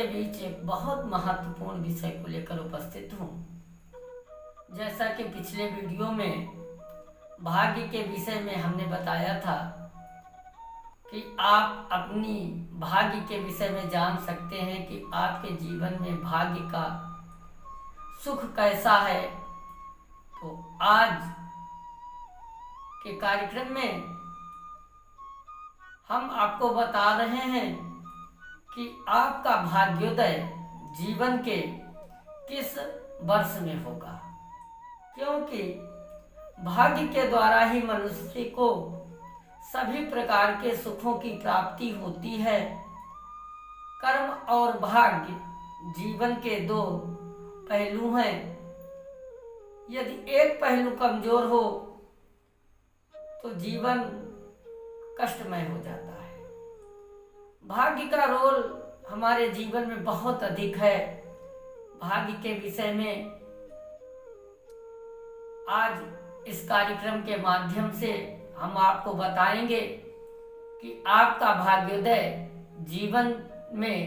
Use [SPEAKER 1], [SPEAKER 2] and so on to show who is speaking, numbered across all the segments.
[SPEAKER 1] आपके बीच एक बहुत महत्वपूर्ण विषय को लेकर उपस्थित हूँ। जैसा कि पिछले वीडियो में भाग्य के विषय में हमने बताया था कि आप अपनी भाग्य के विषय में जान सकते हैं कि आपके जीवन में भाग्य का सुख कैसा है। तो आज के कार्यक्रम में हम आपको बता रहे हैं कि आपका भाग्योदय जीवन के किस वर्ष में होगा, क्योंकि भाग्य के द्वारा ही मनुष्य को सभी प्रकार के सुखों की प्राप्ति होती है। कर्म और भाग्य जीवन के दो पहलू हैं। यदि एक पहलू कमजोर हो तो जीवन कष्टमय हो जाता है। भाग्य का रोल हमारे जीवन में बहुत अधिक है। भाग्य के विषय में आज इस कार्यक्रम के माध्यम से हम आपको बताएंगे कि आपका भाग्योदय जीवन में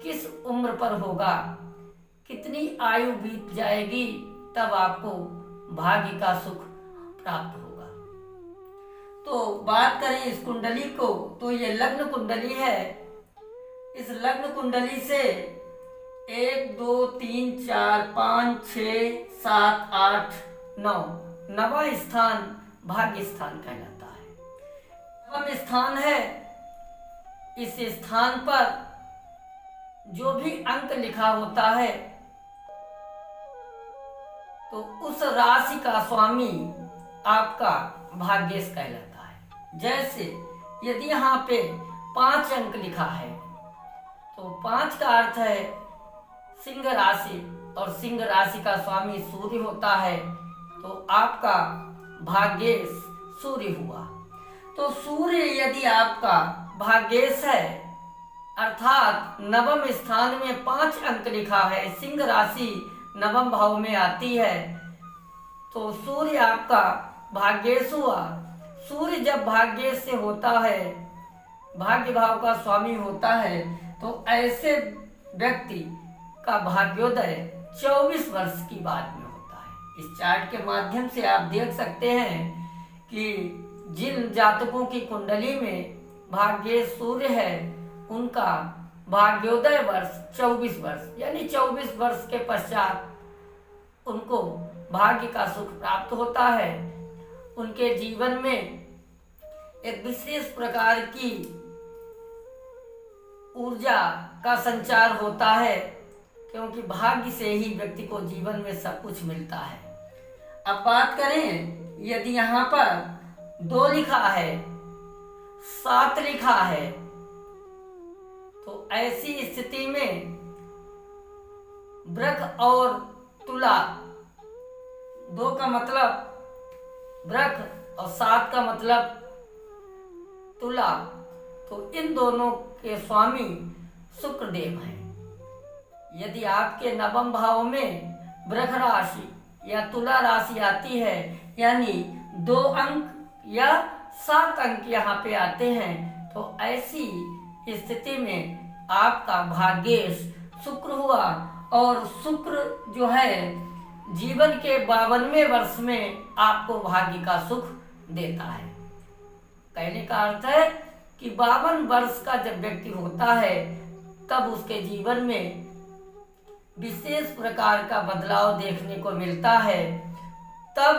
[SPEAKER 1] किस उम्र पर होगा, कितनी आयु बीत जाएगी तब आपको भाग्य का सुख प्राप्त होगा। तो बात करें इस कुंडली को, तो ये लग्न कुंडली है। इस लग्न कुंडली से 1 2 3 4 5 6 7 8 9 नवा स्थान भाग्य स्थान कहलाता है। नवम स्थान है। इस स्थान पर जो भी अंक लिखा होता है तो उस राशि का स्वामी आपका भाग्येश कहलाता है। जैसे यदि यहाँ पे 5 अंक लिखा है तो 5 का अर्थ है सिंह राशि, और सिंह राशि का स्वामी सूर्य होता है, तो आपका भाग्येश सूर्य हुआ। तो सूर्य यदि आपका भाग्येश है, अर्थात नवम स्थान में 5 अंक लिखा है, सिंह राशि नवम भाव में आती है, तो सूर्य आपका भाग्येश हुआ। सूर्य जब भाग्येश से होता है, भाग्य भाव का स्वामी होता है, तो ऐसे व्यक्ति का भाग्योदय 24 वर्ष की बाद में होता है। इस चार्ट के माध्यम से आप देख सकते हैं कि जिन जातकों की कुंडली में भाग्येश सूर्य है, उनका भाग्योदय वर्ष 24 वर्ष, यानी 24 वर्ष के पश्चात उनको भाग्य का सुख प्राप्त होता है। उनके जीवन में एक विशेष प्रकार की ऊर्जा का संचार होता है, क्योंकि भाग्य से ही व्यक्ति को जीवन में सब कुछ मिलता है। अब बात करें, यदि यहाँ पर 2 लिखा है, 7 लिखा है, तो ऐसी स्थिति में वृक और तुला, 2 का मतलब वृक और 7 का मतलब तुला, तो इन दोनों के स्वामी शुक्रदेव हैं। यदि आपके नवम भाव में वृक राशि या तुला राशि आती है, यानी 2 अंक या 7 अंक यहाँ पे आते हैं, तो ऐसी स्थिति में आपका भाग्येश शुक्र हुआ। और शुक्र जो है जीवन के 52वें वर्ष में आपको भाग्य का सुख देता है। कहने का अर्थ है कि 52 वर्ष का जब व्यक्ति होता है, तब उसके जीवन में विशेष प्रकार का बदलाव देखने को मिलता है। तब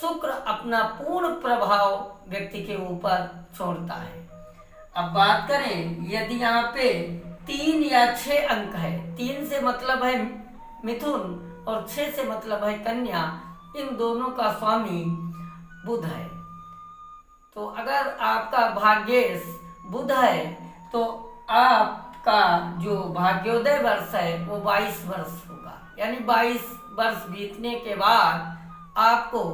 [SPEAKER 1] शुक्र अपना पूर्ण प्रभाव व्यक्ति के ऊपर छोड़ता है। अब बात करें, यदि यहाँ पे 3 या 6 अंक है, 3 से मतलब है मिथुन और 6 से मतलब है कन्या, इन दोनों का स्वामी बुध है। तो अगर आपका भाग्येश बुध है, तो आपका जो भाग्योदय वर्ष है वो 22 वर्ष होगा, यानी 22 वर्ष बीतने के बाद आपको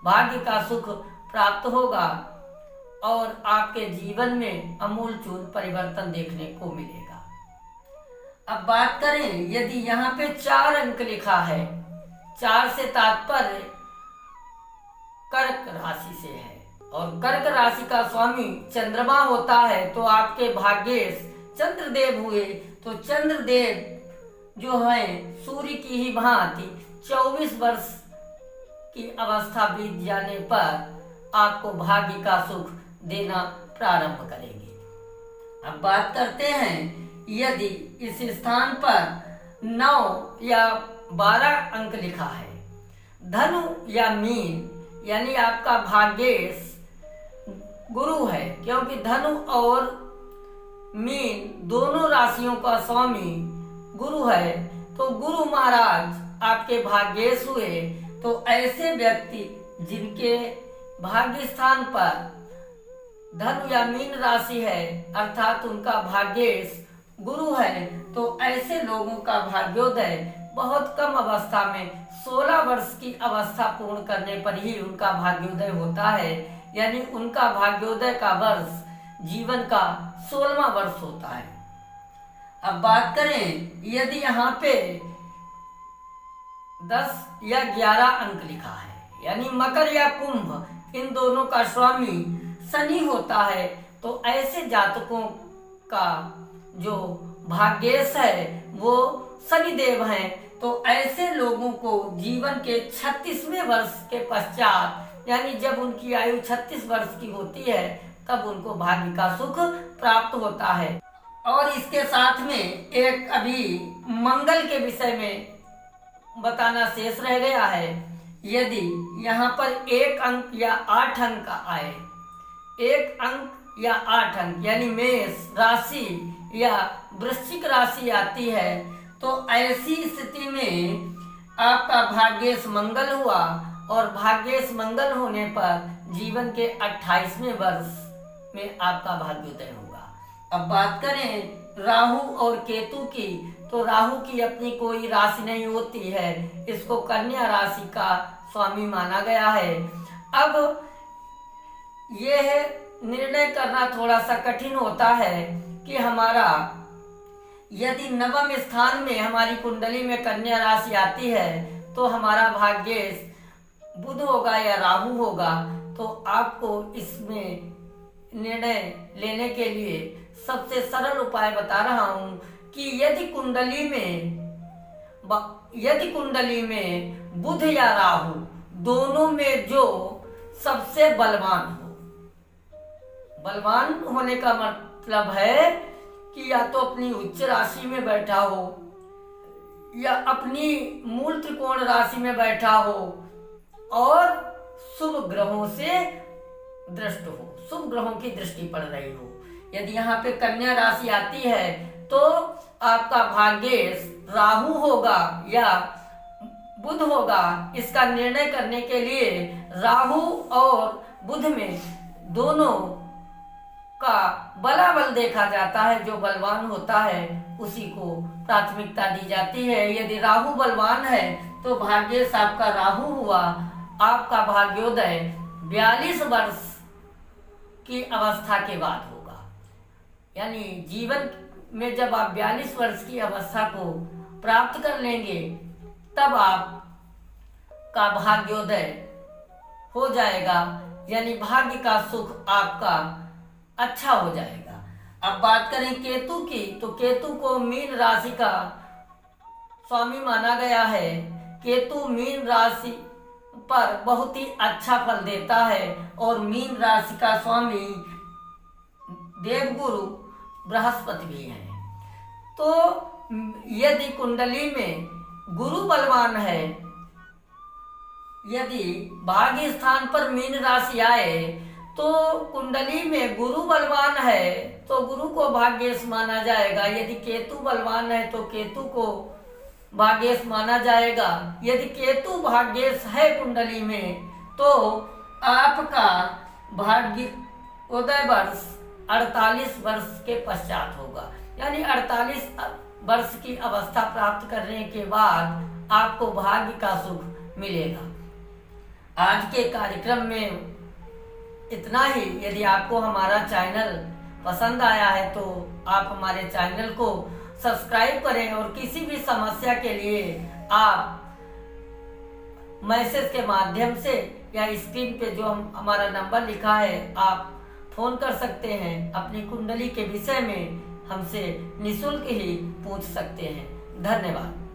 [SPEAKER 1] भाग्य का सुख प्राप्त होगा और आपके जीवन में आमूलचूल परिवर्तन देखने को मिलेगा। अब बात करें, यदि यहाँ पे 4 अंक लिखा है, 4 से तात्पर्य कर्क राशि से है, और कर्क राशि का स्वामी चंद्रमा होता है, तो आपके भाग्येश चंद्रदेव हुए तो चंद्रदेव जो है सूर्य की ही भांति 24 वर्ष की अवस्था बीत जाने पर आपको भाग्य का सुख देना प्रारंभ करेंगे। अब बात करते हैं, यदि इस स्थान पर 9 या 12 अंक लिखा है, धनु या मीन यानी आपका भाग्येश गुरु है, क्योंकि धनु और मीन दोनों राशियों का स्वामी गुरु है, तो गुरु महाराज आपके भाग्येश हुए। तो ऐसे व्यक्ति जिनके भाग्य स्थान पर धनु या मीन राशि है, अर्थात उनका भाग्येश गुरु है, तो ऐसे लोगों का भाग्योदय बहुत कम अवस्था में 16 वर्ष की अवस्था पूर्ण करने पर ही उनका भाग्योदय होता है। यानी उनका भाग्योदय का वर्ष जीवन का 16वां वर्ष होता है। अब बात करें, यदि यहाँ पे 10 या 11 अंक लिखा है, यानी मकर या कुंभ, इन दोनों का स्वामी शनि होता है, तो ऐसे जातकों का जो भाग्येश है वो शनिदेव हैं। तो ऐसे लोगों को जीवन के 36वें वर्ष के पश्चात, यानी जब उनकी आयु 36 वर्ष की होती है, तब उनको भाग्य का सुख प्राप्त होता है। और इसके साथ में एक अभी मंगल के विषय में बताना शेष रह गया है। यदि यहाँ पर 1 अंक या 8 अंक आए, 1 अंक या 8 अंक यानी मेष राशि या वृश्चिक राशि आती है, तो ऐसी स्थिति में आपका भाग्येश मंगल हुआ, और भाग्येश मंगल होने पर जीवन के 28वें वर्ष में आपका भाग्योदय होगा। अब बात करें राहु और केतु की, तो राहु की अपनी कोई राशि नहीं होती है, इसको कन्या राशि का स्वामी माना गया है। अब यह निर्णय करना थोड़ा सा कठिन होता है कि हमारा यदि 9वें स्थान में हमारी कुंडली में कन्या राशि आती है, तो हमारा भाग्येश बुध होगा या राहु होगा। तो आपको इसमें निर्णय लेने के लिए सबसे सरल उपाय बता रहा हूं कि यदि कुंडली में बुध या राहु दोनों में जो सबसे बलवान हो, बलवान होने का मतलब है कि या तो अपनी उच्च राशि में बैठा हो या अपनी मूल त्रिकोण राशि में बैठा हो और शुभ ग्रहों से दृष्ट हो, शुभ ग्रहों की दृष्टि पड़ रही हो। यदि यहाँ पे कन्या राशि आती है तो आपका भाग्येश राहु होगा या बुध होगा। इसका निर्णय करने के लिए राहु और बुध में दोनों का बलाबल देखा जाता है। जो बलवान होता है उसी को प्राथमिकता दी जाती है। यदि राहु बलवान है तो भाग्येश आपका राहु हुआ। आपका भाग्योदय 42 वर्ष की अवस्था के बाद होगा। यानी जीवन में जब आप 42 वर्ष की अवस्था को प्राप्त कर लेंगे तब आपका भाग्योदय हो जाएगा, यानी भाग्य का सुख आपका अच्छा हो जाएगा। अब बात करें केतु की, तो केतु को मीन राशि का स्वामी माना गया है। केतु मीन राशि पर बहुत ही अच्छा फल देता है और मीन राशि का स्वामी देवगुरु बृहस्पति भी है। तो यदि कुंडली में गुरु बलवान है, यदि भाग्य स्थान पर मीन राशि आए तो कुंडली में गुरु बलवान है तो गुरु को भाग्येश माना जाएगा। यदि केतु बलवान है तो केतु को भाग्येश माना जाएगा। यदि केतु भाग्येश है कुंडली में तो आपका भाग्य उदय वर्ष 48 वर्ष के पश्चात होगा। यानी 48 वर्ष की अवस्था प्राप्त करने के बाद आपको भाग्य का सुख मिलेगा। आज के कार्यक्रम में इतना ही। यदि आपको हमारा चैनल पसंद आया है तो आप हमारे चैनल को सब्सक्राइब करें और किसी भी समस्या के लिए आप मैसेज के माध्यम से या स्क्रीन पे जो हमारा नंबर लिखा है आप फोन कर सकते हैं अपनी कुंडली के विषय में हमसे निःशुल्क ही पूछ सकते हैं। धन्यवाद।